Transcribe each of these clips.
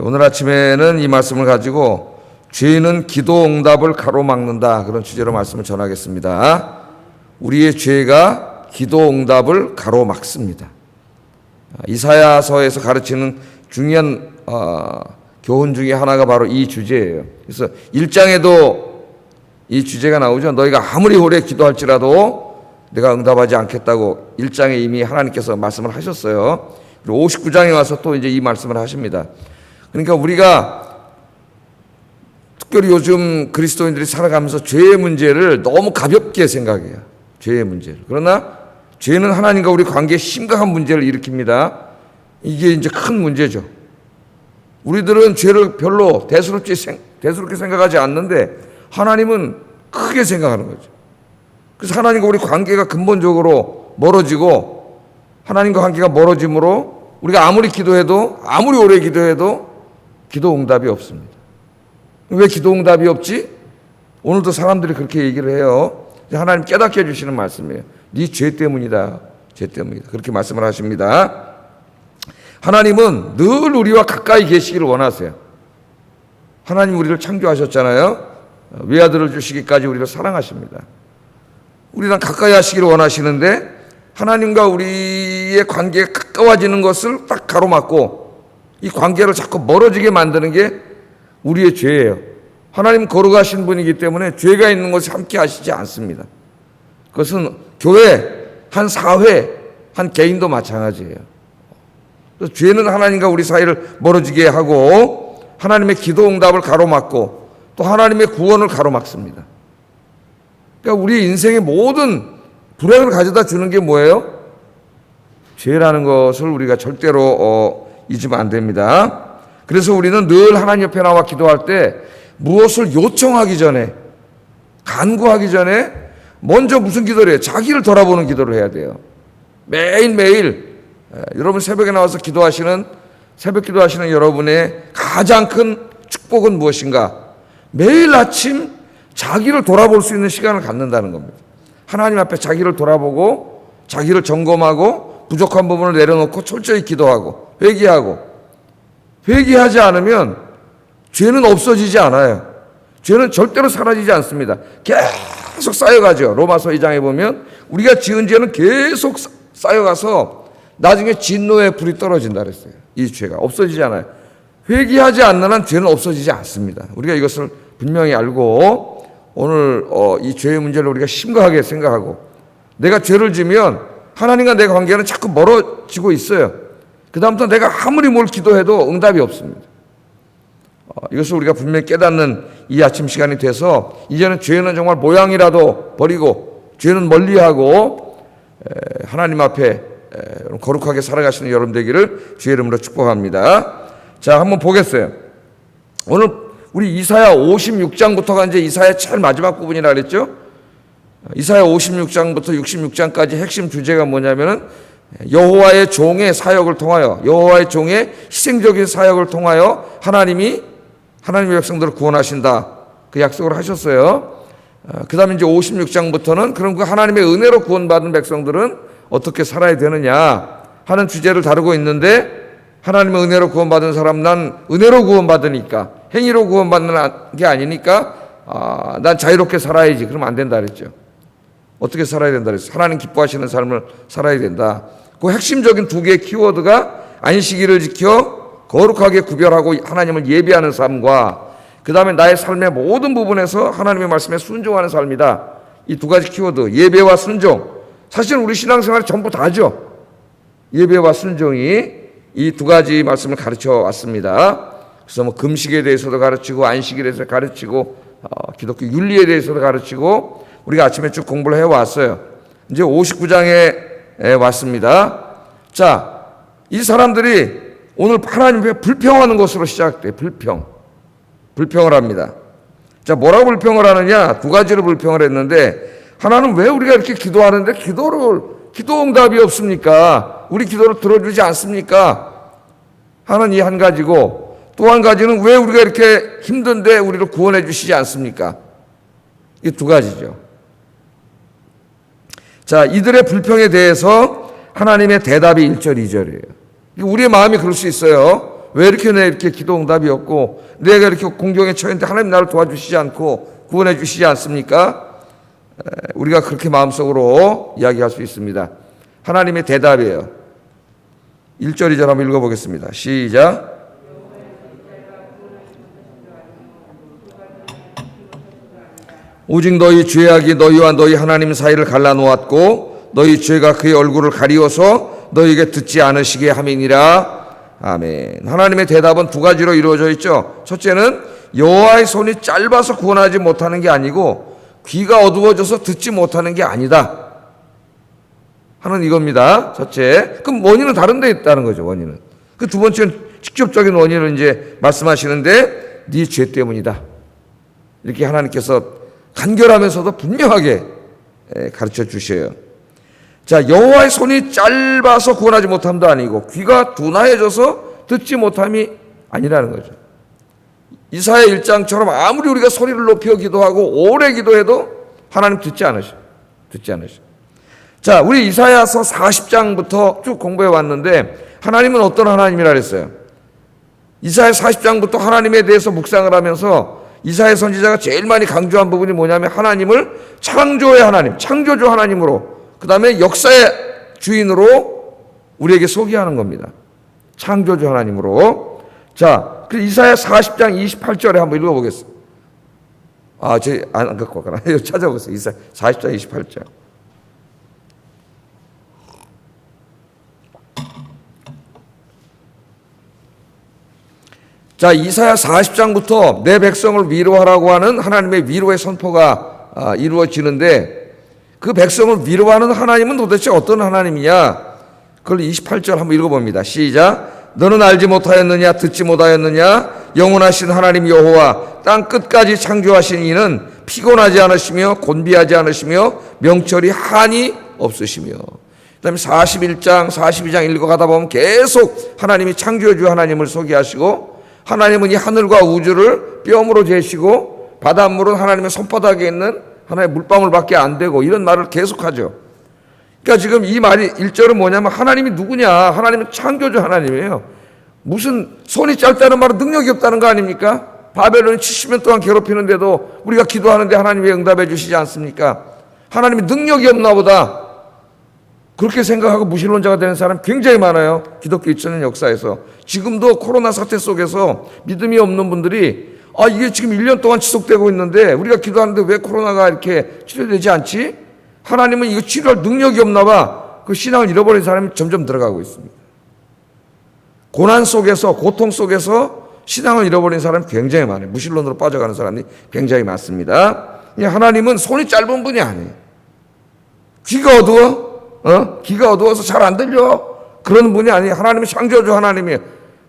오늘 아침에는 이 말씀을 가지고 죄는 기도 응답을 가로막는다, 그런 주제로 말씀을 전하겠습니다. 우리의 죄가 기도 응답을 가로막습니다. 이사야서에서 가르치는 중요한 교훈 중에 하나가 바로 이 주제예요. 그래서 1장에도 이 주제가 나오죠. 너희가 아무리 오래 기도할지라도 내가 응답하지 않겠다고 1장에 이미 하나님께서 말씀을 하셨어요. 그리고 59장에 와서 또 이제 이 말씀을 하십니다. 그러니까 우리가 특별히 요즘 그리스도인들이 살아가면서 죄의 문제를 너무 가볍게 생각해요. 죄의 문제를. 그러나 죄는 하나님과 우리 관계에 심각한 문제를 일으킵니다. 이게 이제 큰 문제죠. 우리들은 죄를 별로 대수롭게 생각하지 않는데 하나님은 크게 생각하는 거죠. 그래서 하나님과 우리 관계가 근본적으로 멀어지고, 하나님과 관계가 멀어짐으로 우리가 아무리 기도해도, 아무리 오래 기도해도 기도 응답이 없습니다. 왜 기도 응답이 없지? 오늘도 사람들이 그렇게 얘기를 해요. 하나님 깨닫게 해주시는 말씀이에요. 네 죄 때문이다. 죄 때문이다. 그렇게 말씀을 하십니다. 하나님은 늘 우리와 가까이 계시기를 원하세요. 하나님 우리를 창조하셨잖아요. 외아들을 주시기까지 우리를 사랑하십니다. 우리랑 가까이 하시기를 원하시는데 하나님과 우리의 관계에 가까워지는 것을 딱 가로막고 이 관계를 자꾸 멀어지게 만드는 게 우리의 죄예요. 하나님 거룩하신 분이기 때문에 죄가 있는 것을 함께 하시지 않습니다. 그것은 교회, 한 사회, 한 개인도 마찬가지예요. 그래서 죄는 하나님과 우리 사이를 멀어지게 하고 하나님의 기도 응답을 가로막고 또 하나님의 구원을 가로막습니다. 그러니까 우리 인생의 모든 불행을 가져다 주는 게 뭐예요? 죄라는 것을 우리가 절대로 잊으면 안 됩니다. 그래서 우리는 늘 하나님 옆에 나와 기도할 때 무엇을 요청하기 전에, 간구하기 전에 먼저 무슨 기도를 해요? 자기를 돌아보는 기도를 해야 돼요. 매일매일 여러분 새벽에 나와서 새벽 기도하시는 여러분의 가장 큰 축복은 무엇인가? 매일 아침 자기를 돌아볼 수 있는 시간을 갖는다는 겁니다. 하나님 앞에 자기를 돌아보고 자기를 점검하고 부족한 부분을 내려놓고 철저히 기도하고 회개하지 않으면 죄는 없어지지 않아요. 죄는 절대로 사라지지 않습니다. 계속 쌓여가죠. 로마서 2장에 보면 우리가 지은 죄는 계속 쌓여가서 나중에 진노의 불이 떨어진다 그랬어요. 이 죄가 없어지지 않아요. 회개하지 않는 한 죄는 없어지지 않습니다. 우리가 이것을 분명히 알고 오늘 이 죄의 문제를 우리가 심각하게 생각하고, 내가 죄를 지면 하나님과 내 관계는 자꾸 멀어지고 있어요. 그 다음부터 내가 아무리 뭘 기도해도 응답이 없습니다. 이것을 우리가 분명히 깨닫는 이 아침 시간이 돼서 이제는 죄는 정말 모양이라도 버리고 죄는 멀리하고 하나님 앞에 거룩하게 살아가시는 여러분 되기를 주의 이름으로 축복합니다. 자, 한번 보겠어요. 오늘 우리 이사야 56장부터가 이제 이사야 제일 마지막 부분이라 그랬죠. 이사야 56장부터 66장까지 핵심 주제가 뭐냐면은 여호와의 종의 사역을 통하여, 여호와의 종의 희생적인 사역을 통하여 하나님의 백성들을 구원하신다, 그 약속을 하셨어요. 그 다음에 이제 56장부터는 그럼 그 하나님의 은혜로 구원받은 백성들은 어떻게 살아야 되느냐 하는 주제를 다루고 있는데, 하나님의 은혜로 구원받은 사람, 난 은혜로 구원받으니까, 행위로 구원받는 게 아니니까 난 자유롭게 살아야지, 그러면 안 된다 그랬죠. 어떻게 살아야 된다 그랬어요? 하나님 기뻐하시는 삶을 살아야 된다. 그 핵심적인 두 개의 키워드가 안식일을 지켜 거룩하게 구별하고 하나님을 예배하는 삶과 그 다음에 나의 삶의 모든 부분에서 하나님의 말씀에 순종하는 삶이다. 이 두 가지 키워드, 예배와 순종. 사실 우리 신앙생활이 전부 다죠. 예배와 순종이 이 두 가지 말씀을 가르쳐 왔습니다. 그래서 뭐 금식에 대해서도 가르치고 안식일에 대해서 가르치고 기독교 윤리에 대해서도 가르치고 우리가 아침에 쭉 공부를 해왔어요. 이제 59장에 왔습니다. 자, 이 사람들이 오늘 하나님 앞에 불평하는 것으로 시작돼요. 불평을 합니다. 자, 뭐라고 불평을 하느냐? 두 가지로 불평을 했는데, 하나는 왜 우리가 이렇게 기도하는데 기도 응답이 없습니까? 우리 기도를 들어주지 않습니까? 하는 이 한 가지고, 또 한 가지는 왜 우리가 이렇게 힘든데 우리를 구원해 주시지 않습니까? 이 두 가지죠. 자, 이들의 불평에 대해서 하나님의 대답이 1절, 2절이에요. 우리의 마음이 그럴 수 있어요. 왜 이렇게 내 이렇게 기도 응답이 없고 내가 이렇게 공경에 처했는데 하나님 나를 도와주시지 않고 구원해 주시지 않습니까? 우리가 그렇게 마음속으로 이야기할 수 있습니다. 하나님의 대답이에요. 1절 2절 한번 읽어보겠습니다. 시작. 오직 너희 죄악이 너희와 너희 하나님 사이를 갈라놓았고 너희 죄가 그의 얼굴을 가리워서 너희에게 듣지 않으시게 함이니라. 아멘. 하나님의 대답은 두 가지로 이루어져 있죠. 첫째는 여호와의 손이 짧아서 구원하지 못하는 게 아니고 귀가 어두워져서 듣지 못하는 게 아니다 하는 이겁니다. 첫째. 그럼 원인은 다른 데 있다는 거죠. 원인은. 그 두 번째는 직접적인 원인을 이제 말씀하시는데 네 죄 때문이다. 이렇게 하나님께서 간결하면서도 분명하게 가르쳐 주셔요. 자, 여호와의 손이 짧아서 구원하지 못함도 아니고 귀가 둔하여져서 듣지 못함이 아니라는 거죠. 이사야 1장처럼 아무리 우리가 소리를 높여 기도하고 오래 기도해도 하나님 듣지 않으셔. 자, 우리 이사야서 40장부터 쭉 공부해 왔는데 하나님은 어떤 하나님이라 그랬어요? 이사야 40장부터 하나님에 대해서 묵상을 하면서 이사야 선지자가 제일 많이 강조한 부분이 뭐냐면 하나님을 창조의 하나님, 창조주 하나님으로, 그 다음에 역사의 주인으로 우리에게 소개하는 겁니다. 창조주 하나님으로. 자, 그 이사야 40장 28절에 한번 읽어보겠습니다. 안 갖고 왔구나. 찾아보겠습니다. 이사야 40장 28절. 자, 이사야 40장부터 내 백성을 위로하라고 하는 하나님의 위로의 선포가 이루어지는데 그 백성을 위로하는 하나님은 도대체 어떤 하나님이냐? 그걸 28절 한번 읽어봅니다. 시작. 너는 알지 못하였느냐? 듣지 못하였느냐? 영원하신 하나님 여호와 땅 끝까지 창조하신 이는 피곤하지 않으시며 곤비하지 않으시며 명철이 한이 없으시며. 그 다음에 41장 42장 읽어가다 보면 계속 하나님이 창조주 하나님을 소개하시고 하나님은 이 하늘과 우주를 뼘으로 재시고 바닷물은 하나님의 손바닥에 있는 하나의 물방울밖에 안 되고 이런 말을 계속하죠. 그러니까 지금 이 말이 1절은 뭐냐면 하나님이 누구냐? 하나님은 창조주 하나님이에요. 무슨 손이 짧다는 말은 능력이 없다는 거 아닙니까? 바벨론이 70년 동안 괴롭히는데도 우리가 기도하는데 하나님이 응답해 주시지 않습니까? 하나님이 능력이 없나 보다. 그렇게 생각하고 무신론자가 되는 사람 굉장히 많아요. 기독교 2000년 역사에서. 지금도 코로나 사태 속에서 믿음이 없는 분들이 이게 지금 1년 동안 지속되고 있는데 우리가 기도하는데 왜 코로나가 이렇게 치료되지 않지? 하나님은 이거 치료할 능력이 없나 봐. 그 신앙을 잃어버린 사람이 점점 들어가고 있습니다. 고난 속에서, 고통 속에서 신앙을 잃어버린 사람이 굉장히 많아요. 무신론으로 빠져가는 사람이 굉장히 많습니다. 하나님은 손이 짧은 분이 아니에요. 귀가 어두워? 귀가 어두워서 잘 안 들려? 그런 분이 아니에요. 하나님은 창조주 하나님이에요.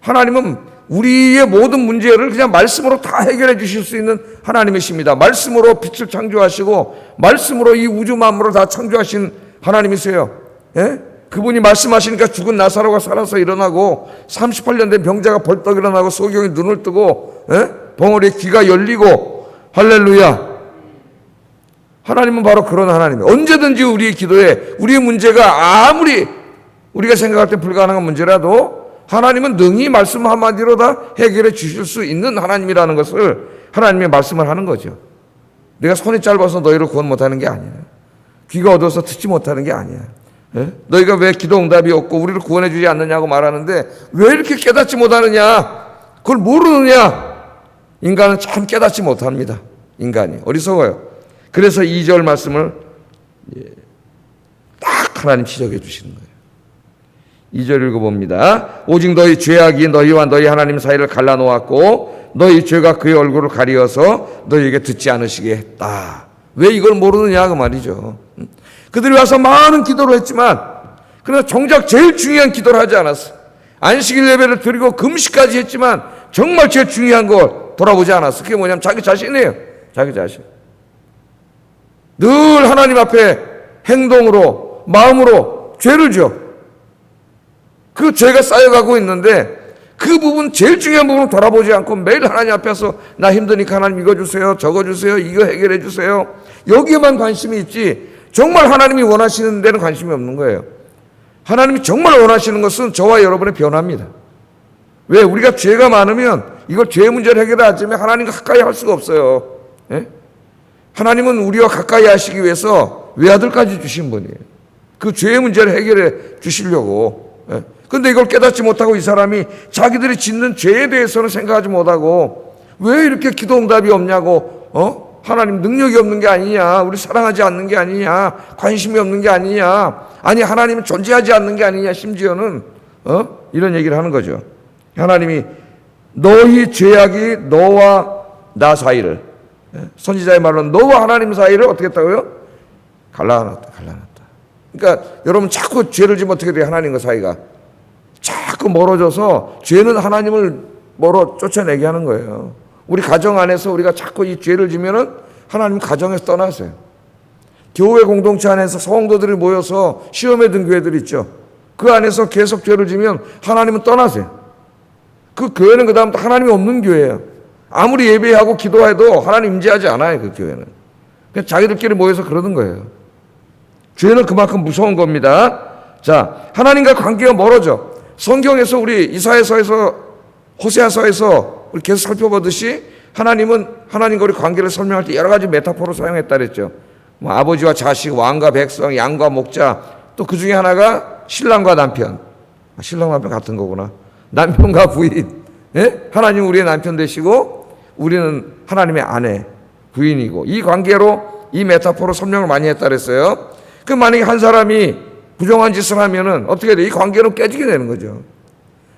하나님은 우리의 모든 문제를 그냥 말씀으로 다 해결해 주실 수 있는 하나님이십니다. 말씀으로 빛을 창조하시고 말씀으로 이 우주 만물을 다 창조하신 하나님이세요. 예? 그분이 말씀하시니까 죽은 나사로가 살아서 일어나고 38년 된 병자가 벌떡 일어나고 소경이 눈을 뜨고 벙어리에 귀가 열리고 할렐루야. 하나님은 바로 그런 하나님이에요. 언제든지 우리의 기도에 우리의 문제가 아무리 우리가 생각할 때 불가능한 문제라도 하나님은 능히 말씀 한마디로 다 해결해 주실 수 있는 하나님이라는 것을 하나님의 말씀을 하는 거죠. 내가 손이 짧아서 너희를 구원 못하는 게 아니야. 귀가 어두워서 듣지 못하는 게 아니야. 너희가 왜 기도 응답이 없고 우리를 구원해 주지 않느냐고 말하는데 왜 이렇게 깨닫지 못하느냐? 그걸 모르느냐? 인간은 참 깨닫지 못합니다. 인간이 어리석어요. 그래서 2절 말씀을 딱 하나님 지적해 주시는 거예요. 2절 읽어봅니다. 오직 너희 죄악이 너희와 너희 하나님 사이를 갈라놓았고 너희 죄가 그의 얼굴을 가리어서 너희에게 듣지 않으시게 했다. 왜 이걸 모르느냐 그 말이죠. 그들이 와서 많은 기도를 했지만 그러나 정작 제일 중요한 기도를 하지 않았어. 안식일 예배를 드리고 금식까지 했지만 정말 제일 중요한 걸 돌아보지 않았어. 그게 뭐냐면 자기 자신이에요. 자기 자신. 늘 하나님 앞에 행동으로 마음으로 죄를 지어. 그 죄가 쌓여가고 있는데 그 부분 제일 중요한 부분을 돌아보지 않고 매일 하나님 앞에서 나 힘드니까 하나님 이거 주세요, 저거 주세요, 이거 해결해 주세요. 여기에만 관심이 있지 정말 하나님이 원하시는 데는 관심이 없는 거예요. 하나님이 정말 원하시는 것은 저와 여러분의 변화입니다. 왜? 우리가 죄가 많으면 이걸 죄 문제를 해결하지 않으면 하나님과 가까이 할 수가 없어요. 예? 하나님은 우리와 가까이 하시기 위해서 외아들까지 주신 분이에요. 그 죄의 문제를 해결해 주시려고. 예? 근데 이걸 깨닫지 못하고 이 사람이 자기들이 짓는 죄에 대해서는 생각하지 못하고 왜 이렇게 기도 응답이 없냐고, 하나님 능력이 없는 게 아니냐, 우리 사랑하지 않는 게 아니냐, 관심이 없는 게 아니냐, 아니 하나님은 존재하지 않는 게 아니냐, 심지어는 이런 얘기를 하는 거죠. 하나님이 너희 죄악이 너와 나 사이를, 선지자의 말로는 너와 하나님 사이를 어떻게 했다고요? 갈라놨다. 그러니까 여러분 자꾸 죄를 지면 어떻게 돼요? 하나님과 사이가 자꾸 멀어져서 죄는 하나님을 멀어 쫓아내게 하는 거예요. 우리 가정 안에서 우리가 자꾸 이 죄를 지면은 하나님 가정에서 떠나세요. 교회 공동체 안에서 성도들이 모여서 시험에 든 교회들 있죠. 그 안에서 계속 죄를 지면 하나님은 떠나세요. 그 교회는 그 다음부터 하나님이 없는 교회예요. 아무리 예배하고 기도해도 하나님 임재하지 않아요. 그 교회는 그냥 자기들끼리 모여서 그러는 거예요. 죄는 그만큼 무서운 겁니다. 자, 하나님과 관계가 멀어져. 성경에서 우리 이사야서에서 호세아서에서 우리 계속 살펴보듯이 하나님은 하나님과 우리 관계를 설명할 때 여러 가지 메타포를 사용했다 그랬죠. 뭐 아버지와 자식, 왕과 백성, 양과 목자, 또 그 중에 하나가 신랑과 남편. 신랑과 남편 같은 거구나. 남편과 부인. 예? 하나님 우리의 남편 되시고 우리는 하나님의 아내, 부인이고 이 관계로 이 메타포로 설명을 많이 했다 그랬어요. 그 만약에 한 사람이 부정한 짓을 하면은 어떻게 돼? 이 관계는 깨지게 되는 거죠.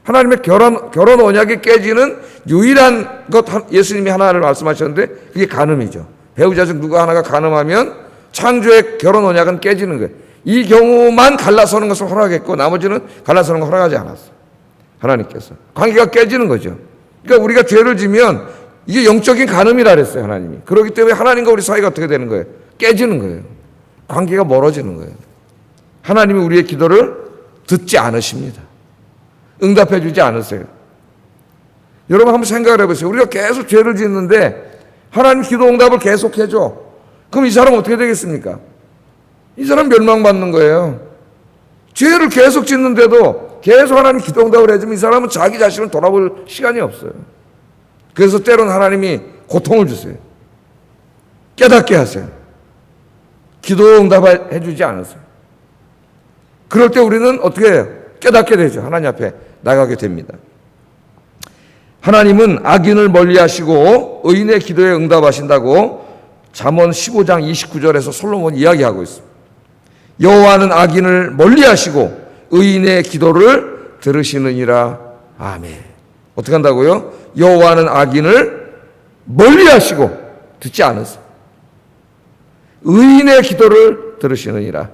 하나님의 결혼 언약이 깨지는 유일한 것 예수님이 하나를 말씀하셨는데 그게 간음이죠. 배우자 중 누가 하나가 간음하면 창조의 결혼 언약은 깨지는 거예요. 이 경우만 갈라서는 것을 허락했고 나머지는 갈라서는 걸 허락하지 않았어요. 하나님께서. 관계가 깨지는 거죠. 그러니까 우리가 죄를 지면 이게 영적인 간음이라 그랬어요. 하나님이. 그렇기 때문에 하나님과 우리 사이가 어떻게 되는 거예요? 깨지는 거예요. 관계가 멀어지는 거예요. 하나님이 우리의 기도를 듣지 않으십니다. 응답해 주지 않으세요. 여러분 한번 생각을 해보세요. 우리가 계속 죄를 짓는데 하나님 기도 응답을 계속 해줘. 그럼 이 사람은 어떻게 되겠습니까? 이 사람 멸망받는 거예요. 죄를 계속 짓는데도 계속 하나님 기도 응답을 해주면 이 사람은 자기 자신을 돌아볼 시간이 없어요. 그래서 때로는 하나님이 고통을 주세요. 깨닫게 하세요. 기도 응답해 주지 않으세요. 그럴 때 우리는 어떻게 해요? 깨닫게 되죠. 하나님 앞에 나가게 됩니다. 하나님은 악인을 멀리하시고 의인의 기도에 응답하신다고 잠언 15장 29절에서 솔로몬 이야기하고 있습니다. 여호와는 악인을 멀리하시고 의인의 기도를 들으시느니라. 아멘. 어떻게 한다고요? 여호와는 악인을 멀리하시고 듣지 않으세요. 의인의 기도를 들으시느니라.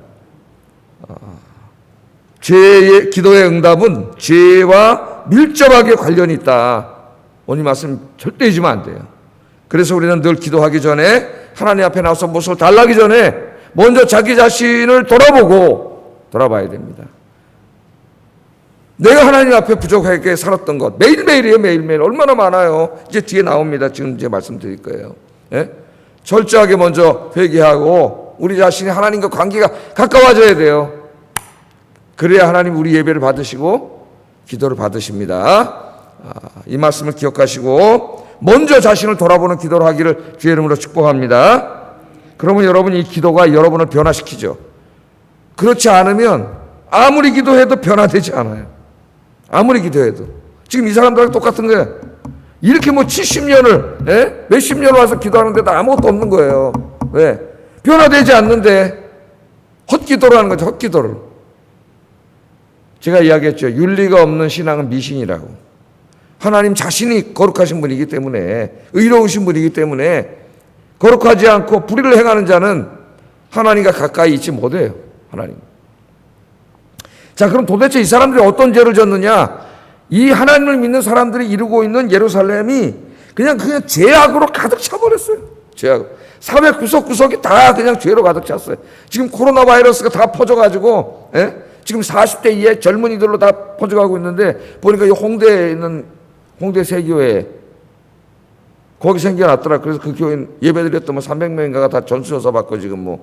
죄의 기도의 응답은 죄와 밀접하게 관련이 있다. 오늘 말씀 절대 잊으면 안 돼요. 그래서 우리는 늘 기도하기 전에 하나님 앞에 나와서 무엇을 달라기 전에 먼저 자기 자신을 돌아봐야 됩니다. 내가 하나님 앞에 부족하게 살았던 것 매일매일이에요. 매일매일 얼마나 많아요. 이제 뒤에 나옵니다. 지금 이제 말씀드릴 거예요. 예? 철저하게 먼저 회개하고 우리 자신이 하나님과 관계가 가까워져야 돼요. 그래야 하나님 우리 예배를 받으시고 기도를 받으십니다. 이 말씀을 기억하시고 먼저 자신을 돌아보는 기도를 하기를 주의 이름으로 축복합니다. 그러면 여러분 이 기도가 여러분을 변화시키죠. 그렇지 않으면 아무리 기도해도 변화되지 않아요. 아무리 기도해도. 지금 이 사람들하고 똑같은 거예요. 이렇게 뭐 70년을 몇십 년 와서 기도하는데도 아무것도 없는 거예요. 왜? 변화되지 않는데 헛기도를 하는 거죠. 헛기도를. 제가 이야기했죠. 윤리가 없는 신앙은 미신이라고. 하나님 자신이 거룩하신 분이기 때문에 의로우신 분이기 때문에 거룩하지 않고 불의를 행하는 자는 하나님과 가까이 있지 못해요. 하나님. 자, 그럼 도대체 이 사람들이 어떤 죄를 졌느냐? 이 하나님을 믿는 사람들이 이루고 있는 예루살렘이 그냥 죄악으로 가득 차버렸어요. 죄악. 사회 구석구석이 다 그냥 죄로 가득 찼어요. 지금 코로나 바이러스가 다 퍼져가지고, 지금 40대 이하 젊은이들로 다 퍼져가고 있는데, 보니까 이 홍대에 있는 홍대 세교회, 거기 생겨났더라. 그래서 그 교인 예배드렸던 300명인가가 다 전수조사 받고 지금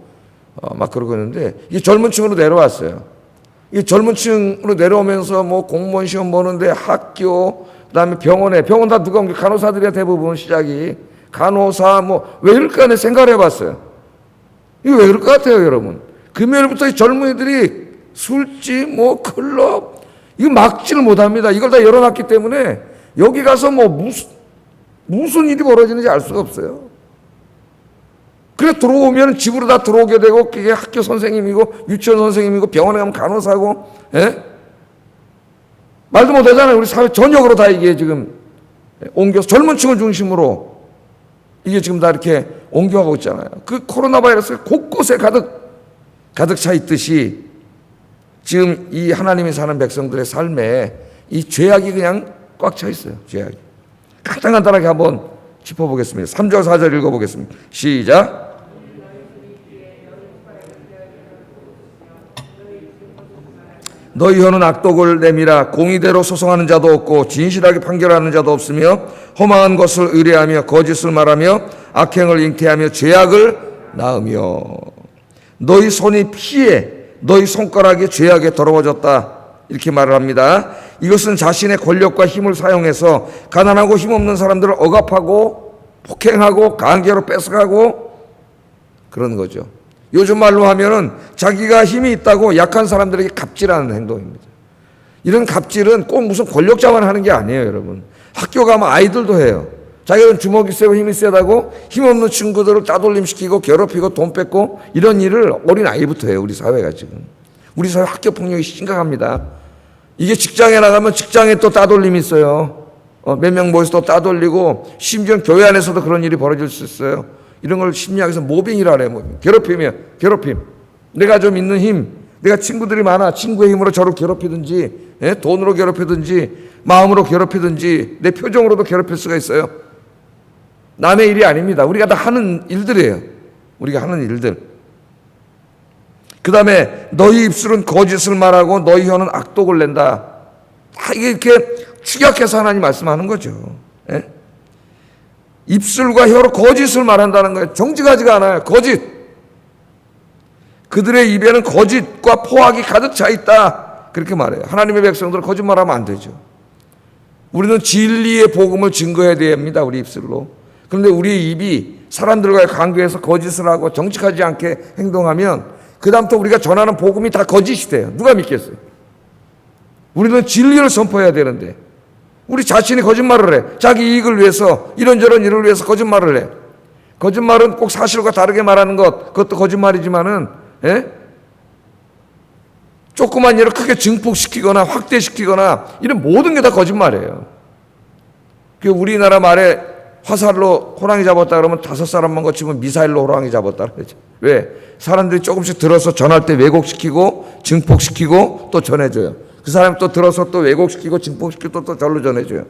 막 그러고 있는데, 이게 젊은 층으로 내려왔어요. 이 젊은 층으로 내려오면서 공무원 시험 보는데 학교, 그다음에 병원 다 누가 옮겨? 간호사들이야 대부분 시작이. 간호사 왜 이럴까 내 생각을 해봤어요. 이거 왜 그럴 것 같아요, 여러분? 금요일부터 젊은이들이 술집, 클럽, 이거 막지를 못합니다. 이걸 다 열어놨기 때문에 여기 가서 무슨 일이 벌어지는지 알 수가 없어요. 그래 들어오면 집으로 다 들어오게 되고 그게 학교 선생님이고 유치원 선생님이고 병원에 가면 간호사고, 예? 말도 못하잖아요. 우리 사회 전역으로 다 이게 지금 옮겨서 젊은 층을 중심으로 이게 지금 다 이렇게 옮겨가고 있잖아요. 그 코로나 바이러스가 곳곳에 가득 차 있듯이 지금 이 하나님이 사는 백성들의 삶에 이 죄악이 그냥 꽉 차 있어요. 죄악이. 간단하게 한번 짚어보겠습니다. 3절 4절 읽어보겠습니다. 시작. 너희 혀는 악독을 내밀어 공의대로 소송하는 자도 없고 진실하게 판결하는 자도 없으며 허망한 것을 의뢰하며 거짓을 말하며 악행을 잉태하며 죄악을 낳으며 너희 손이 피에 너희 손가락이 죄악에 더러워졌다. 이렇게 말을 합니다. 이것은 자신의 권력과 힘을 사용해서 가난하고 힘없는 사람들을 억압하고 폭행하고 강제로 뺏어가고 그런 거죠. 요즘 말로 하면은 자기가 힘이 있다고 약한 사람들에게 갑질하는 행동입니다. 이런 갑질은 꼭 무슨 권력자만 하는 게 아니에요, 여러분. 학교 가면 아이들도 해요. 자기는 주먹이 세고 힘이 세다고 힘없는 친구들을 따돌림시키고 괴롭히고 돈 뺏고 이런 일을 어린 아이부터 해요, 우리 사회가 지금. 우리 사회 학교 폭력이 심각합니다. 이게 직장에 나가면 직장에 또 따돌림이 있어요. 몇 명 모여서 또 따돌리고 심지어 교회 안에서도 그런 일이 벌어질 수 있어요. 이런 걸 심리학에서 모빙이라 그래요. 괴롭힘. 내가 좀 있는 힘, 내가 친구들이 많아. 친구의 힘으로 저를 괴롭히든지, 돈으로 괴롭히든지, 마음으로 괴롭히든지, 내 표정으로도 괴롭힐 수가 있어요. 남의 일이 아닙니다. 우리가 다 하는 일들이에요. 우리가 하는 일들. 그 다음에 너희 입술은 거짓을 말하고 너희 혀는 악독을 낸다. 다 이게 이렇게 축약해서 하나님 말씀하는 거죠. 예? 입술과 혀로 거짓을 말한다는 거예요. 정직하지가 않아요. 거짓. 그들의 입에는 거짓과 포악이 가득 차 있다. 그렇게 말해요. 하나님의 백성들은 거짓말하면 안 되죠. 우리는 진리의 복음을 증거해야 됩니다. 우리 입술로. 그런데 우리의 입이 사람들과의 관계에서 거짓을 하고 정직하지 않게 행동하면 그 다음부터 우리가 전하는 복음이 다 거짓이 돼요. 누가 믿겠어요? 우리는 진리를 선포해야 되는데 우리 자신이 거짓말을 해. 자기 이익을 위해서 이런저런 일을 위해서 거짓말을 해. 거짓말은 꼭 사실과 다르게 말하는 것, 그것도 거짓말이지만은, 조그만 일을 크게 증폭시키거나 확대시키거나 이런 모든 게 다 거짓말이에요. 그 우리나라 말에 화살로 호랑이 잡았다 그러면 5사람만 거치면 미사일로 호랑이 잡았다 그러죠. 왜? 사람들이 조금씩 들어서 전할 때 왜곡시키고 증폭시키고 또 전해줘요. 그 사람이 또 들어서 또 왜곡시키고 증폭시키고 또 절로 전해줘요.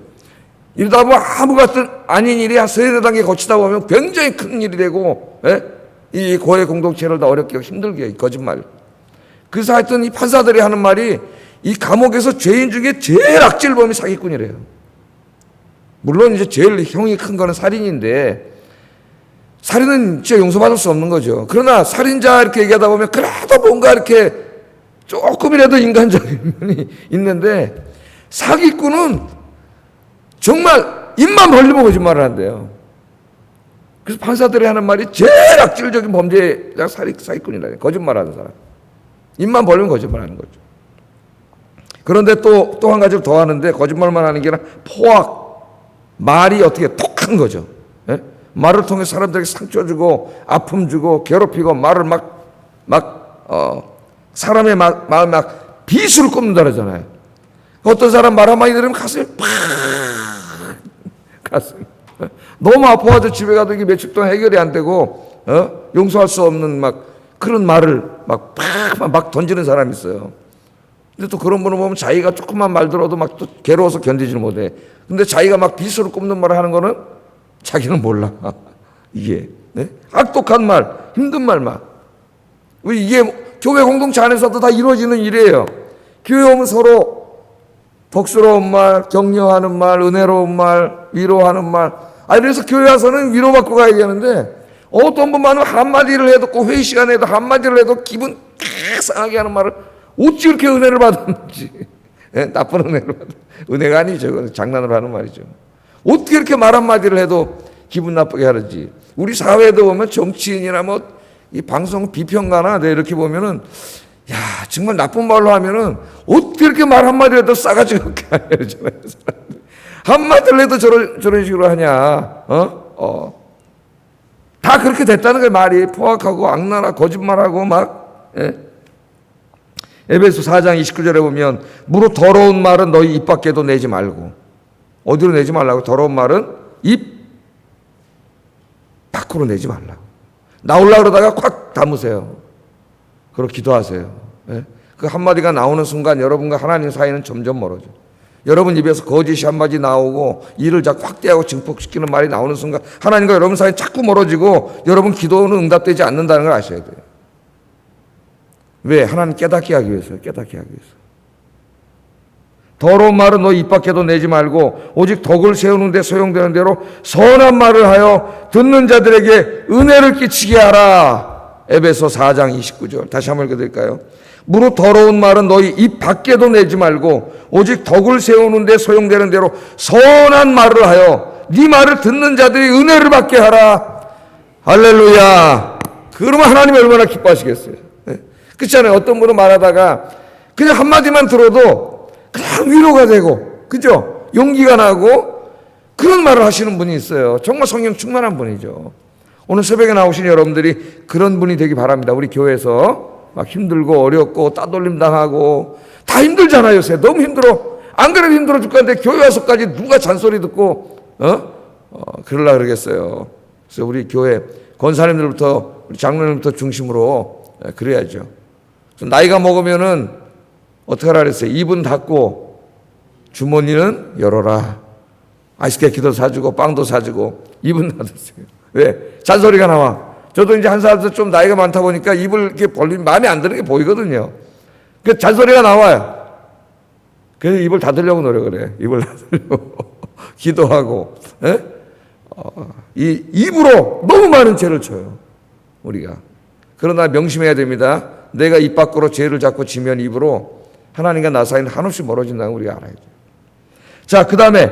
이러다 보면 아무 같은 아닌 일이 한 3-4단계 거치다 보면 굉장히 큰 일이 되고, 이 고해 공동체를 다 어렵게 하고 힘들게 해요. 거짓말. 그래서 하여튼 이 판사들이 하는 말이 이 감옥에서 죄인 중에 제일 악질범이 사기꾼이래요. 물론 이제 제일 형이 큰 거는 살인인데 살인은 진짜 용서받을 수 없는 거죠. 그러나 살인자 이렇게 얘기하다 보면 그래도 뭔가 이렇게 조금이라도 인간적인 면이 있는데 사기꾼은 정말 입만 벌리면 거짓말을 한대요. 그래서 판사들이 하는 말이 제일 악질적인 범죄가 사기꾼이라 거짓말하는 사람. 입만 벌리면 거짓말하는 거죠. 그런데 또 한 가지를 더 하는데 거짓말만 하는 게 아니라 포악. 말이 어떻게 톡한 거죠. 말을 통해 사람들에게 상처 주고 아픔 주고 괴롭히고 말을 사람의 마음에 막 비수를 꼽는다 그러잖아요. 어떤 사람 말 한마디 들으면 가슴이 가슴 너무 아파가지고 집에 가도 이게 며칠 동안 해결이 안 되고 용서할 수 없는 막 그런 말을 막 던지는 사람이 있어요. 근데 또 그런 분을 보면 자기가 조금만 말 들어도 막 또 괴로워서 견디지를 못해. 근데 자기가 막 비수를 꼽는 말을 하는 거는 자기는 몰라. 이게 악독한 말, 힘든 말만. 이게 교회 공동체 안에서도 다 이루어지는 일이에요. 교회 오면 서로 복스러운 말, 격려하는 말, 은혜로운 말, 위로하는 말. 그래서 교회 와서는 위로받고 가야 되는데 어떤 분만은 한마디를 해도 꼭 회의 시간에도 한마디를 해도 기분 상하게 하는 말을 어찌 그렇게 은혜를 받았는지 예? 나쁜 은혜로 받아. 은혜가 아니죠. 그건 장난으로 하는 말이죠. 어떻게 이렇게 말 한마디를 해도 기분 나쁘게 하는지. 우리 사회에도 보면 정치인이나 뭐 이 방송 비평가나 이렇게 보면은 야 정말 나쁜 말로 하면은 어떻게 이렇게 말 한마디를 해도 싸가지 없게 하냐잖아요. 한마디를 해도 저런 식으로 하냐. 다 그렇게 됐다는 거예요. 말이 포악하고 악랄하고 거짓말하고 막. 예? 에베소 4장 29절에 보면 무릇 더러운 말은 너희 입 밖에도 내지 말고. 어디로 내지 말라고? 더러운 말은 입 밖으로 내지 말라고. 나오려고 그러다가 콱 담으세요. 그리고 기도하세요. 예? 그 한마디가 나오는 순간 여러분과 하나님 사이는 점점 멀어져요. 여러분 입에서 거짓이 한마디 나오고 일을 자꾸 확대하고 증폭시키는 말이 나오는 순간 하나님과 여러분 사이는 자꾸 멀어지고 여러분 기도는 응답되지 않는다는 걸 아셔야 돼요. 왜? 하나님 깨닫게 하기 위해서요. 깨닫게 하기 위해서. 더러운 말은 너 입 밖에도 내지 말고 오직 덕을 세우는 데 소용되는 대로 선한 말을 하여 듣는 자들에게 은혜를 끼치게 하라. 에베소 4장 29절 다시 한번 읽어드릴까요? 무릇 더러운 말은 너희 입 밖에도 내지 말고 오직 덕을 세우는 데 소용되는 대로 선한 말을 하여 네 말을 듣는 자들이 은혜를 받게 하라. 할렐루야. 그러면 하나님이 얼마나 기뻐하시겠어요. 네? 그렇잖아요. 어떤 분은 말하다가 그냥 한마디만 들어도 그냥 위로가 되고, 그죠? 용기가 나고, 그런 말을 하시는 분이 있어요. 정말 성령 충만한 분이죠. 오늘 새벽에 나오신 여러분들이 그런 분이 되기 바랍니다. 우리 교회에서 막 힘들고 어렵고 따돌림 당하고 다 힘들잖아요. 요새 너무 힘들어. 안 그래도 힘들어 죽겠는데 교회 와서까지 누가 잔소리 듣고 그러려고 그러겠어요. 그래서 우리 교회 권사님들부터 우리 장로님부터 중심으로 그래야죠. 나이가 먹으면은 어떻게 하라 그랬어요? 입은 닫고 주머니는 열어라. 아이스크림 기도 사주고 빵도 사주고 입은 닫았어요. 왜? 잔소리가 나와. 저도 이제 한 살도 좀 나이가 많다 보니까 입을 이렇게 벌리면 마음에 안 드는 게 보이거든요. 그 잔소리가 나와요. 그래서 입을 닫으려고 노력을 해. 입을 닫으려고 기도하고. 이 입으로 너무 많은 죄를 쳐요. 우리가. 그러나 명심해야 됩니다. 내가 입 밖으로 죄를 자꾸 지면 입으로 하나님과 나 사이는 한없이 멀어진다는 걸 우리가 알아야 돼요. 자, 그 다음에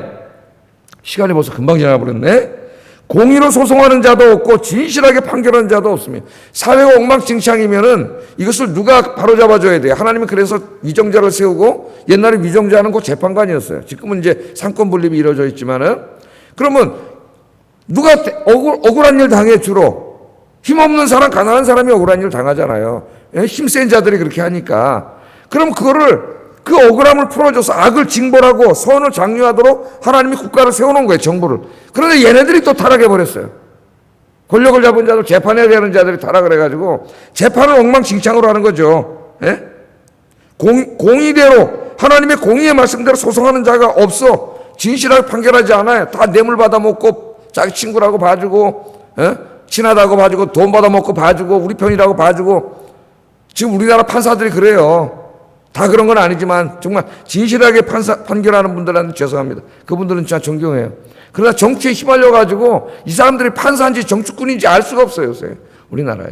시간이 벌써 금방 지나버렸네. 공의로 소송하는 자도 없고 진실하게 판결하는 자도 없으며 사회가 엉망진창이면은 이것을 누가 바로잡아줘야 돼요. 하나님은 그래서 위정자를 세우고 옛날에 위정자는 그 재판관이었어요. 지금은 이제 상권 분립이 이루어져 있지만은 그러면 누가 억울한 일 당해 주로 힘없는 사람, 가난한 사람이 억울한 일 당하잖아요. 힘센 자들이 그렇게 하니까. 그럼 그 억울함을 풀어줘서 악을 징벌하고 선을 장려하도록 하나님이 국가를 세워놓은 거예요, 정부를. 그런데 얘네들이 또 타락해버렸어요. 권력을 잡은 자들, 재판해야 되는 자들이 타락을 해가지고 재판을 엉망진창으로 하는 거죠. 예? 공의대로, 하나님의 공의의 말씀대로 소송하는 자가 없어. 진실하게 판결하지 않아요. 다 뇌물 받아먹고 자기 친구라고 봐주고, 친하다고 봐주고, 돈 받아먹고 봐주고, 우리 편이라고 봐주고. 지금 우리나라 판사들이 그래요. 다 그런 건 아니지만 정말 진실하게 판결하는 분들한테 죄송합니다. 그분들은 진짜 존경해요. 그러나 정치에 휘말려가지고 이 사람들이 판사인지 정치꾼인지 알 수가 없어요. 요새 우리나라에.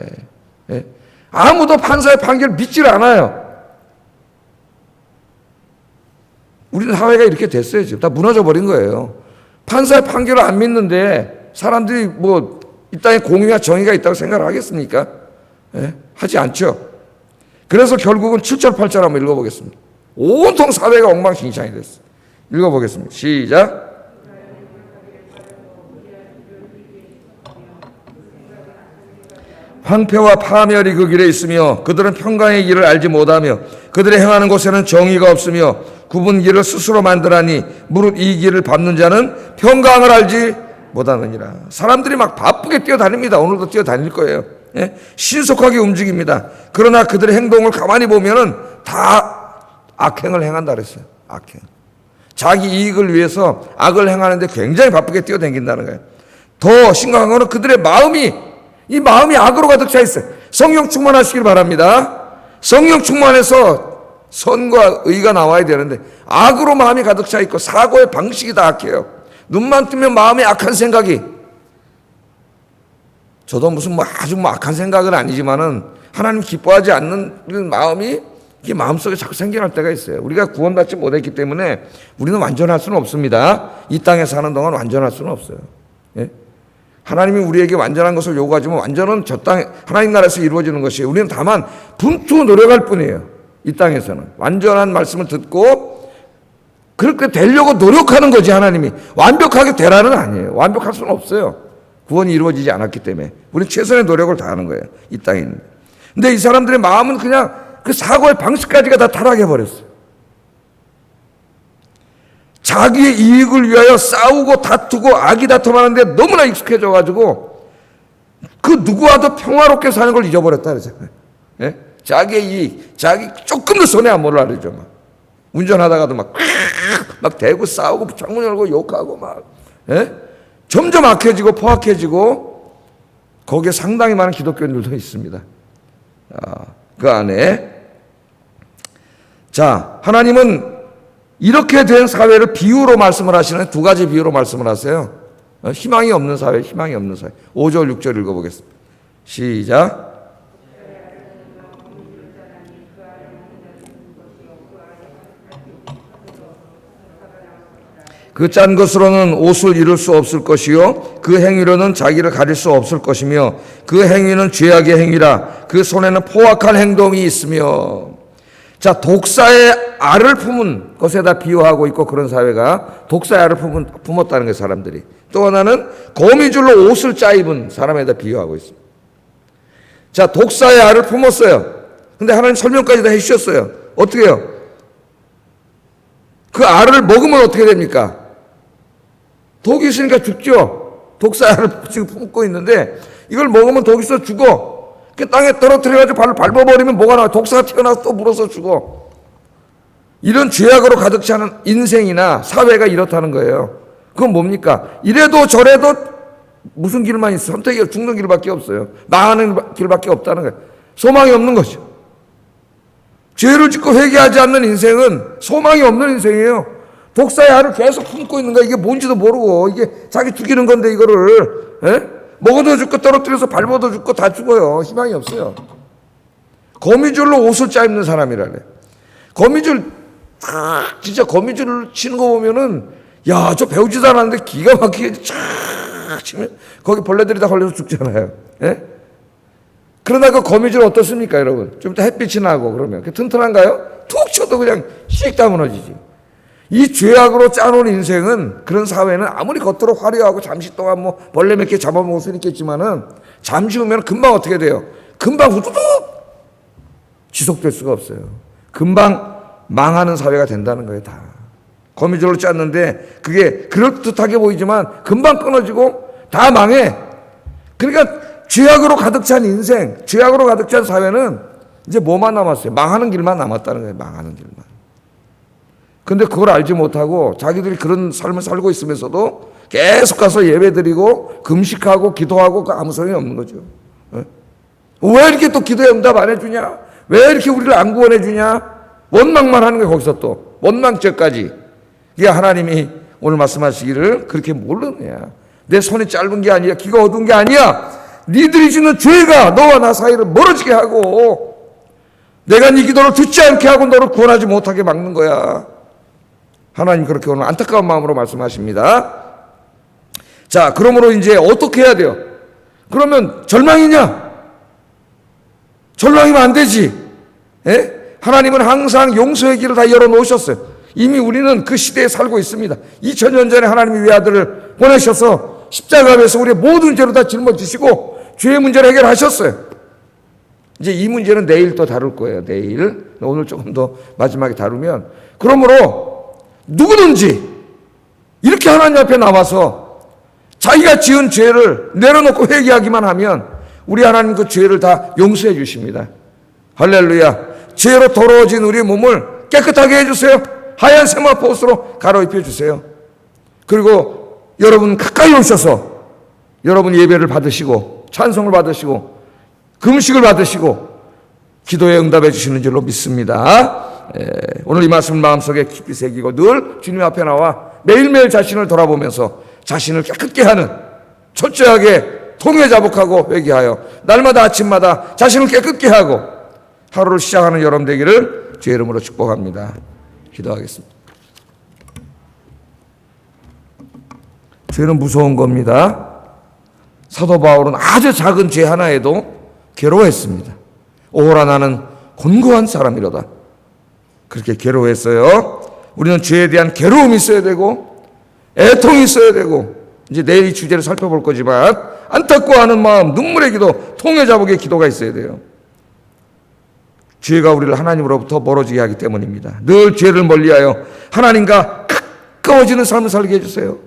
예? 아무도 판사의 판결을 믿질 않아요. 우리는 사회가 이렇게 됐어요. 지금 다 무너져 버린 거예요. 판사의 판결을 안 믿는데 사람들이 뭐 이 땅에 공의와 정의가 있다고 생각을 하겠습니까? 예? 하지 않죠. 그래서 결국은 7절 8절 한번 읽어보겠습니다. 온통 사회가 엉망진창이 됐어요. 읽어보겠습니다. 시작. 황폐와 파멸이 그 길에 있으며 그들은 평강의 길을 알지 못하며 그들의 행하는 곳에는 정의가 없으며 굽은 길을 스스로 만들하니 무릇 이 길을 밟는 자는 평강을 알지 못하느니라. 사람들이 막 바쁘게 뛰어다닙니다. 오늘도 뛰어다닐 거예요. 예? 신속하게 움직입니다. 그러나 그들의 행동을 가만히 보면은 다 악행을 행한다 그랬어요. 악행. 자기 이익을 위해서 악을 행하는데 굉장히 바쁘게 뛰어다닌다는 거예요. 더 심각한 거는 그들의 이 마음이 악으로 가득 차 있어요. 성령 충만하시길 바랍니다. 성령 충만해서 선과 의가 나와야 되는데 악으로 마음이 가득 차 있고 사고의 방식이 다 악해요. 눈만 뜨면 마음에 악한 생각이, 저도 무슨 아주 악한 생각은 아니지만은 하나님 기뻐하지 않는 마음이 이게 마음속에 자꾸 생겨날 때가 있어요. 우리가 구원받지 못했기 때문에 우리는 완전할 수는 없습니다. 이 땅에 사는 동안 완전할 수는 없어요. 예? 하나님이 우리에게 완전한 것을 요구하지만 완전은 저 땅에 하나님 나라에서 이루어지는 것이에요. 우리는 다만 분투 노력할 뿐이에요. 이 땅에서는 완전한 말씀을 듣고 그렇게 되려고 노력하는 거지. 하나님이 완벽하게 되라는 아니에요. 완벽할 수는 없어요. 구원이 이루어지지 않았기 때문에 우리는 최선의 노력을 다하는 거예요. 이 땅에 있는. 근데 이 사람들의 마음은 그냥 그 사고의 방식까지가 다 타락해버렸어요. 자기의 이익을 위하여 싸우고 다투고 아기다툼하는데 너무나 익숙해져가지고 그 누구와도 평화롭게 사는 걸 잊어버렸다 그러잖아요. 예? 자기의 이익, 자기 조금 더 손해 안 보려고 그러죠. 막. 운전하다가도 막 대고 싸우고 창문 열고 욕하고 막. 예? 점점 악해지고 포악해지고 거기에 상당히 많은 기독교인들도 있습니다. 그 안에. 자, 하나님은 이렇게 된 사회를 비유로 말씀을 하시는 두 가지 비유로 말씀을 하세요. 희망이 없는 사회, 희망이 없는 사회. 5절, 6절 읽어보겠습니다. 시작. 그 짠 것으로는 옷을 이룰 수 없을 것이요 그 행위로는 자기를 가릴 수 없을 것이며 그 행위는 죄악의 행위라 그 손에는 포악한 행동이 있으며. 자, 독사의 알을 품은 것에다 비유하고 있고 그런 사회가 독사의 알을 품었다는 거예요. 사람들이. 또 하나는 거미줄로 옷을 짜입은 사람에다 비유하고 있습니다. 자, 독사의 알을 품었어요. 근데 하나님 설명까지 다 해주셨어요. 어떻게 해요? 그 알을 먹으면 어떻게 됩니까? 독이 있으니까 죽죠. 독사의 알을 지금 품고 있는데 이걸 먹으면 독이 있어 죽어. 그 땅에 떨어뜨려가지고 발을 밟아버리면 뭐가 나와? 독사가 튀어나와서 또 물어서 죽어. 이런 죄악으로 가득 차는 인생이나 사회가 이렇다는 거예요. 그건 뭡니까? 이래도 저래도 무슨 길만 있어? 선택이 죽는 길밖에 없어요. 망하는 길밖에 없다는 거예요. 소망이 없는 거죠. 죄를 짓고 회개하지 않는 인생은 소망이 없는 인생이에요. 독사의 알을 계속 품고 있는 거야. 이게 뭔지도 모르고 이게 자기 죽이는 건데 이거를 먹어도 죽고 떨어뜨려서 밟아도 죽고 다 죽어요. 희망이 없어요. 거미줄로 옷을 짜입는 사람이라네. 거미줄 진짜 거미줄 치는 거 보면은 야, 저 배우지도 않았는데 기가 막히게 쫙 치면 거기 벌레들이 다 걸려서 죽잖아요. 예? 그러나 그 거미줄 어떻습니까, 여러분? 좀 이따 햇빛이 나고 그러면 그 튼튼한가요? 툭 쳐도 그냥 씩 다 무너지지. 이 죄악으로 짜놓은 인생은 그런 사회는 아무리 겉으로 화려하고 잠시 동안 뭐 벌레 몇 개 잡아먹을 수 있겠지만은 잠시 후면 금방 어떻게 돼요? 금방 후두둑 지속될 수가 없어요. 금방 망하는 사회가 된다는 거예요, 다. 거미줄로 짰는데 그게 그럴듯하게 보이지만 금방 끊어지고 다 망해. 그러니까 죄악으로 가득 찬 인생, 죄악으로 가득 찬 사회는 이제 뭐만 남았어요? 망하는 길만 남았다는 거예요, 망하는 길만. 근데 그걸 알지 못하고 자기들이 그런 삶을 살고 있으면서도 계속 가서 예배드리고 금식하고 기도하고 아무 소용이 없는 거죠. 왜 이렇게 또 기도에 응답 안 해주냐? 왜 이렇게 우리를 안 구원해 주냐? 원망만 하는 거예요. 거기서 또 원망죄까지. 이게 하나님이 오늘 말씀하시기를 그렇게 모르느냐? 내 손이 짧은 게 아니야, 귀가 어두운 게 아니야. 니들이 짓는 죄가 너와 나 사이를 멀어지게 하고 내가 네 기도를 듣지 않게 하고 너를 구원하지 못하게 막는 거야. 하나님 그렇게 오늘 안타까운 마음으로 말씀하십니다. 자, 그러므로 이제 어떻게 해야 돼요? 그러면 절망이냐? 절망이면 안 되지. 예? 하나님은 항상 용서의 길을 다 열어놓으셨어요. 이미 우리는 그 시대에 살고 있습니다. 2000년 전에 하나님이 외아들을 보내셔서 십자가에서 우리의 모든 죄를 다 짊어지시고 죄의 문제를 해결하셨어요. 이제 이 문제는 내일 또 다룰 거예요. 내일. 오늘 조금 더 마지막에 다루면. 그러므로 누구든지 이렇게 하나님 앞에 나와서 자기가 지은 죄를 내려놓고 회개하기만 하면 우리 하나님 그 죄를 다 용서해 주십니다. 할렐루야. 죄로 더러워진 우리의 몸을 깨끗하게 해주세요. 하얀 세마포 옷으로 갈아입혀 주세요. 그리고 여러분 가까이 오셔서 여러분 예배를 받으시고 찬송을 받으시고 금식을 받으시고 기도에 응답해 주시는 줄로 믿습니다. 오늘 이 말씀을 마음속에 깊이 새기고 늘 주님 앞에 나와 매일매일 자신을 돌아보면서 자신을 깨끗게 하는 철저하게 통회자복하고 회개하여 날마다 아침마다 자신을 깨끗게 하고 하루를 시작하는 여러분 되기를 주의 이름으로 축복합니다. 기도하겠습니다. 죄는 무서운 겁니다. 사도 바울은 아주 작은 죄 하나에도 괴로워했습니다. 오호라 나는 곤고한 사람이로다. 그렇게 괴로워했어요. 우리는 죄에 대한 괴로움이 있어야 되고 애통이 있어야 되고, 이제 내일 이 주제를 살펴볼 거지만 안타까워하는 마음, 눈물의 기도, 통회자복의 기도가 있어야 돼요. 죄가 우리를 하나님으로부터 멀어지게 하기 때문입니다. 늘 죄를 멀리하여 하나님과 가까워지는 삶을 살게 해주세요.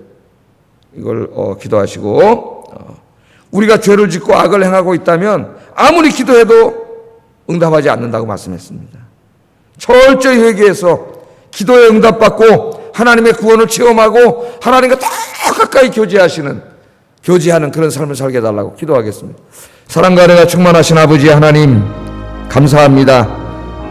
이걸 기도하시고, 우리가 죄를 짓고 악을 행하고 있다면 아무리 기도해도 응답하지 않는다고 말씀했습니다. 철저히 회개해서 기도에 응답받고 하나님의 구원을 체험하고 하나님과 더 가까이 교제하는 그런 삶을 살게 해달라고 기도하겠습니다. 사랑과 은혜가 충만하신 아버지 하나님, 감사합니다.